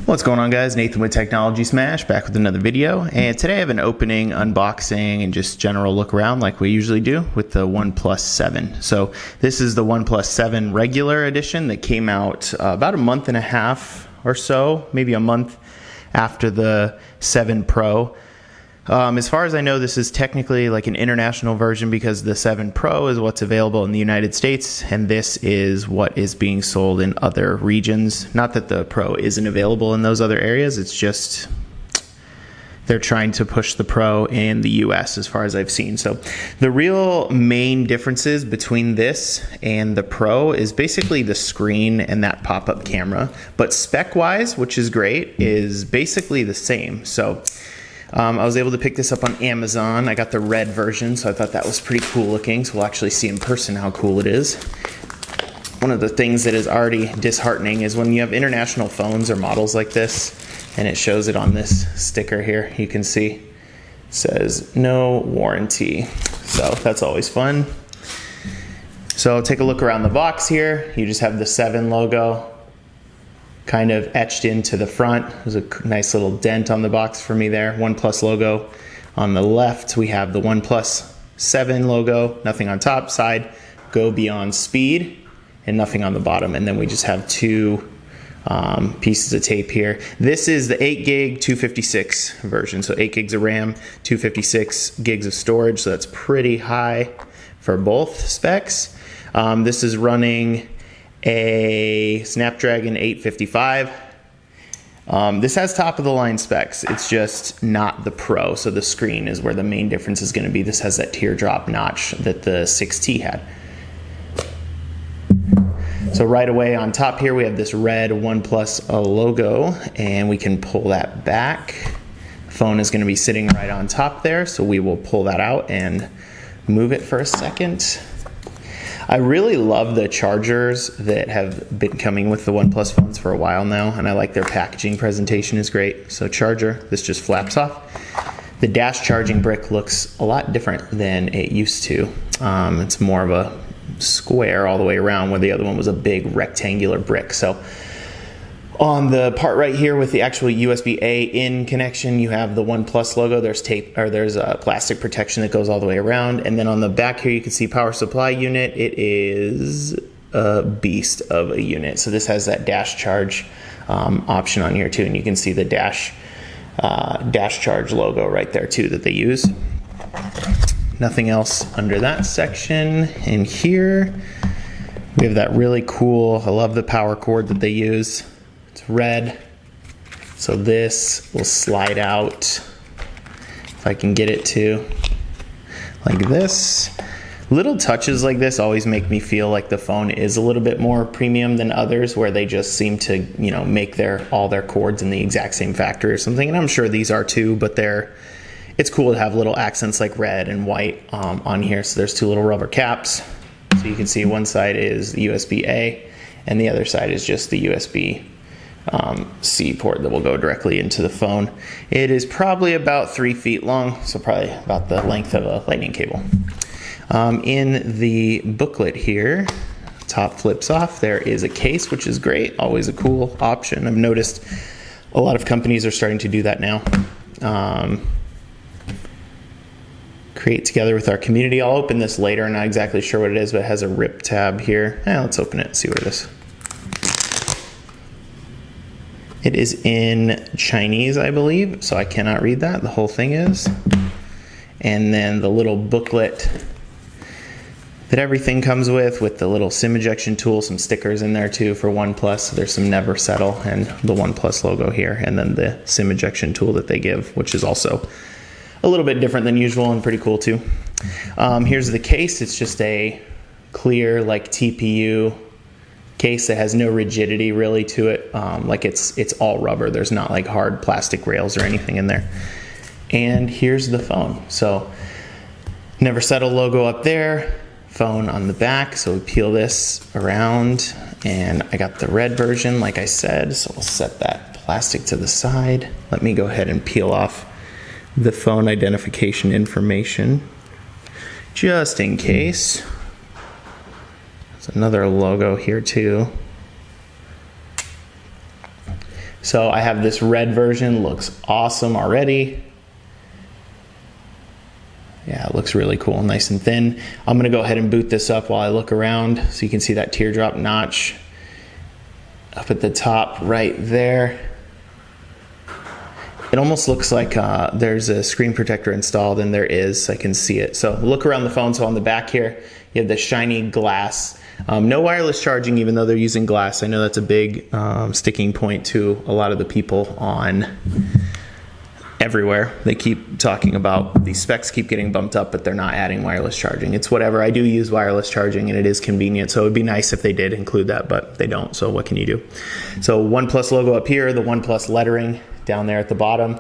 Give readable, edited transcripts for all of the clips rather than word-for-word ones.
What's going on, guys? Nathan with Technology Smash, back with another video. And today I have an opening, unboxing, and just general look around like we usually do with the OnePlus 7. So this is the OnePlus 7 regular edition that came out about a month and a half or so, maybe a month after the 7 Pro. As far as I know, this is technically like an international version because the 7 Pro is what's available in the United States, and this is what is being sold in other regions. Not that the Pro isn't available in those other areas, it's just they're trying to push the Pro in the US as far as I've seen. So the real main differences between this and the Pro is basically the screen and that pop-up camera. But spec-wise, which is great, is basically the same. So I was able to pick this up on Amazon. I got the red version, so I thought that was pretty cool looking. So we'll actually see in person how cool it is. One of the things that is already disheartening is when you have international phones or models like this, and it shows it on this sticker here, you can see it says no warranty. So that's always fun. So take a look around the box here. You just have the 7 logo kind of etched into the front. There's a nice little dent on the box for me there. OnePlus logo. On the left, we have the OnePlus 7 logo. Nothing on top. Side, go beyond speed, and nothing on the bottom. And then we just have two pieces of tape here. This is the 8 gig 256 version. So 8 gigs of RAM, 256 gigs of storage. So that's pretty high for both specs. This is running a Snapdragon 855. This has top of the line specs. It's just not the Pro, so the screen is where the main difference is going to be. This has that teardrop notch that the 6T had. So right away on top here we have this red OnePlus logo, and we can pull that back. The phone is going to be sitting right on top there, so we will pull that out and move it for a second. I really love the chargers that have been coming with the OnePlus phones for a while now, and I like their packaging presentation is great. So charger, this just flaps off. The dash charging brick looks a lot different than it used to. It's more of a square all the way around, where the other one was a big rectangular brick. So on the part right here with the actual USB-A in connection, you have the OnePlus logo. There's tape, or there's a plastic protection that goes all the way around. And then on the back here, you can see power supply unit. It is a beast of a unit. So this has that dash charge option on here too. And you can see the dash charge logo right there too that they use. Nothing else under that section. In here, we have that really cool, I love the power cord that they use. It's red, so this will slide out, if I can get it to, like this. Little touches like this always make me feel like the phone is a little bit more premium than others, where they just seem to, you know, make all their cords in the exact same factory or something. And I'm sure these are too, but it's cool to have little accents like red and white on here. So there's two little rubber caps. So you can see one side is the USB-A, and the other side is just the USB C port that will go directly into the phone. It is probably about 3 feet long, so probably about the length of a lightning cable. In the booklet here, top flips off, there is a case, which is great, always a cool option. I've noticed a lot of companies are starting to do that now. Create together with our community. I'll open this later, I'm not exactly sure what it is, but it has a rip tab here. Let's open it and see what it is. It is in Chinese, I believe, so I cannot read that. The whole thing is. And then the little booklet that everything comes with the little SIM ejection tool, some stickers in there too for OnePlus. There's some Never Settle and the OnePlus logo here, and then the SIM ejection tool that they give, which is also a little bit different than usual and pretty cool too. Here's the case. It's just a clear, like TPU case that has no rigidity really to it. Like it's all rubber. There's not like hard plastic rails or anything in there. And here's the phone. So Never Settle logo up there, phone on the back. So we peel this around, and I got the red version like I said. So we'll set that plastic to the side. Let me go ahead and peel off the phone identification information just in case. There's another logo here too. So I have this red version, looks awesome already. Yeah, it looks really cool, nice and thin. I'm gonna go ahead and boot this up while I look around so you can see that teardrop notch up at the top right there. It almost looks like there's a screen protector installed, and there is, I can see it. So look around the phone. So on the back here, you have the shiny glass. No wireless charging, even though they're using glass. I know that's a big sticking point to a lot of the people on everywhere. They keep talking about these specs keep getting bumped up, but they're not adding wireless charging. It's whatever. I do use wireless charging, and it is convenient, so it would be nice if they did include that, but they don't, so what can you do? So OnePlus logo up here, the OnePlus lettering down there at the bottom.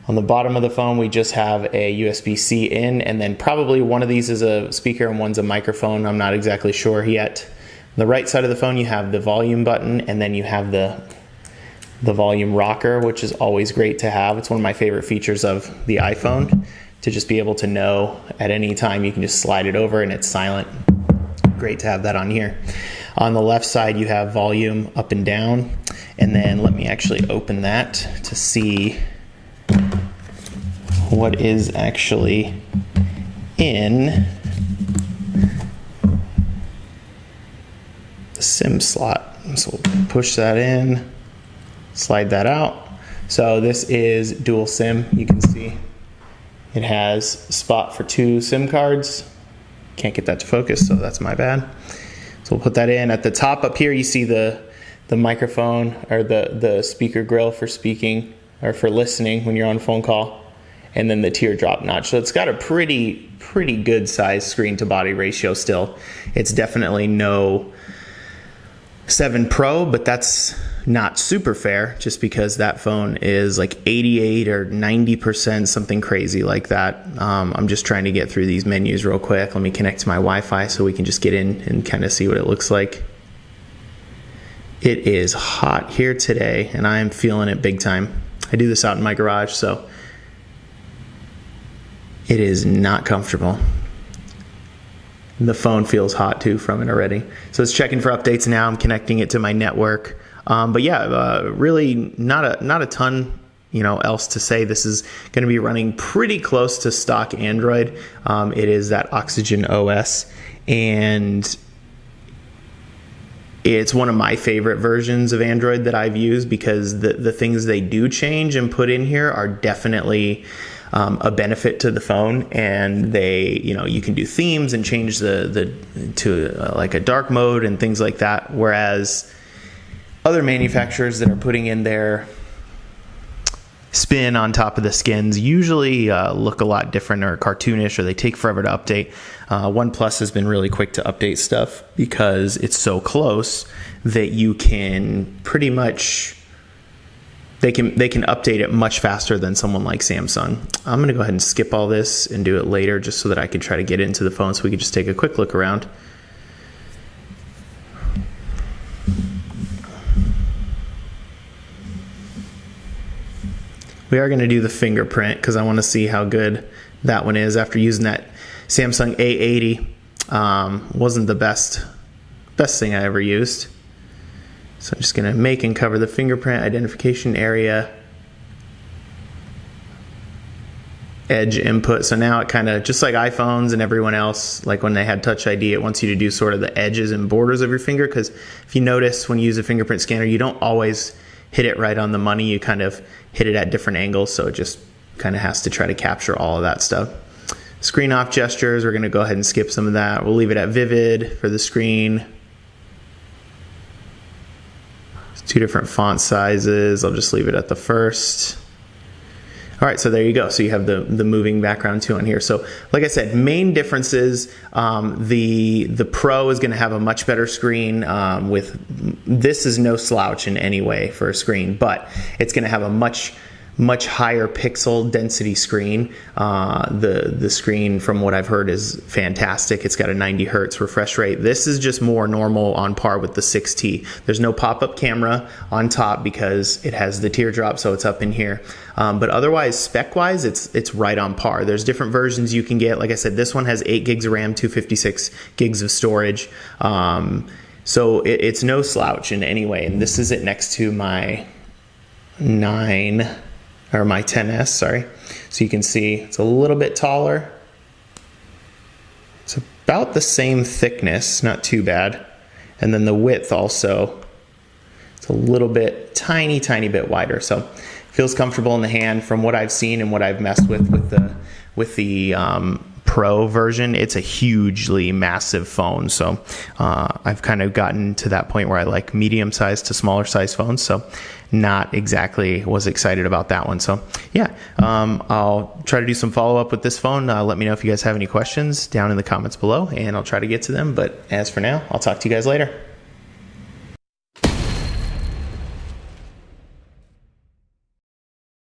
On the bottom of the phone, we just have a USB-C in, and then probably one of these is a speaker and one's a microphone. I'm not exactly sure yet. On the right side of the phone, you have the volume button, and then you have the volume rocker, which is always great to have. It's one of my favorite features of the iPhone, to just be able to know at any time you can just slide it over and it's silent. Great to have that on here. On the left side, you have volume up and down, and then let me actually open that to see what is actually in the SIM slot. So we'll push that in, slide that out. So this is dual SIM. You can see it has a spot for 2 SIM cards. Can't get that to focus, so that's my bad. So we'll put that in. At the top up here, you see the microphone, or the speaker grill for speaking or for listening when you're on a phone call, and then the teardrop notch. So it's got a pretty good size screen to body ratio still. It's definitely no 7 Pro, but that's not super fair, just because that phone is like 88 or 90%, something crazy like that. I'm just trying to get through these menus real quick. Let me connect to my Wi-Fi so we can just get in and kind of see what it looks like. It is hot here today, and I am feeling it big time. I do this out in my garage, so it is not comfortable. The phone feels hot too from it already. So it's checking for updates now. I'm connecting it to my network. But yeah, really not a ton, else to say. This is going to be running pretty close to stock Android. It is that Oxygen OS, and it's one of my favorite versions of Android that I've used, because the things they do change and put in here are definitely a benefit to the phone. And they, you can do themes and change to like a dark mode and things like that. Whereas other manufacturers that are putting in their spin on top of the skins usually look a lot different or cartoonish, or they take forever to update. OnePlus has been really quick to update stuff because it's so close that you can pretty much, they can update it much faster than someone like Samsung. I'm going to go ahead and skip all this and do it later, just so that I can try to get into the phone so we can just take a quick look around. We are going to do the fingerprint because I want to see how good that one is after using that Samsung A80. Wasn't the best thing I ever used. So I'm just going to make and cover the fingerprint identification area, edge input. So now it kind of, just like iPhones and everyone else, like when they had Touch ID, it wants you to do sort of the edges and borders of your finger, because if you notice when you use a fingerprint scanner, you don't always hit it right on the money. You kind of hit it at different angles, so it just kind of has to try to capture all of that stuff. Screen off gestures, we're going to go ahead and skip some of that. We'll leave it at vivid for the screen. It's 2 different font sizes. I'll just leave it at the first. All right, so there you go. So you have the moving background too on here. So like I said, main differences, the Pro is going to have a much better screen. This is no slouch in any way for a screen, but it's going to have a much higher pixel density screen. The screen, from what I've heard, is fantastic. It's got a 90 hertz refresh rate. This is just more normal, on par with the 6T. There's no pop-up camera on top because it has the teardrop, so it's up in here. But otherwise, spec-wise, it's right on par. There's different versions you can get. Like I said, this one has 8 gigs of RAM, 256 gigs of storage. So it's no slouch in any way. And this is it next to my 9 or my 10s, sorry. So you can see it's a little bit taller. It's about the same thickness, not too bad. And then the width also, it's a little bit, tiny bit wider. So feels comfortable in the hand from what I've seen and what I've messed with the Pro version. It's a hugely massive phone. So I've kind of gotten to that point where I like medium sized to smaller size phones. So not exactly was excited about that one. So yeah, I'll try to do some follow up with this phone. Let me know if you guys have any questions down in the comments below and I'll try to get to them. But as for now, I'll talk to you guys later.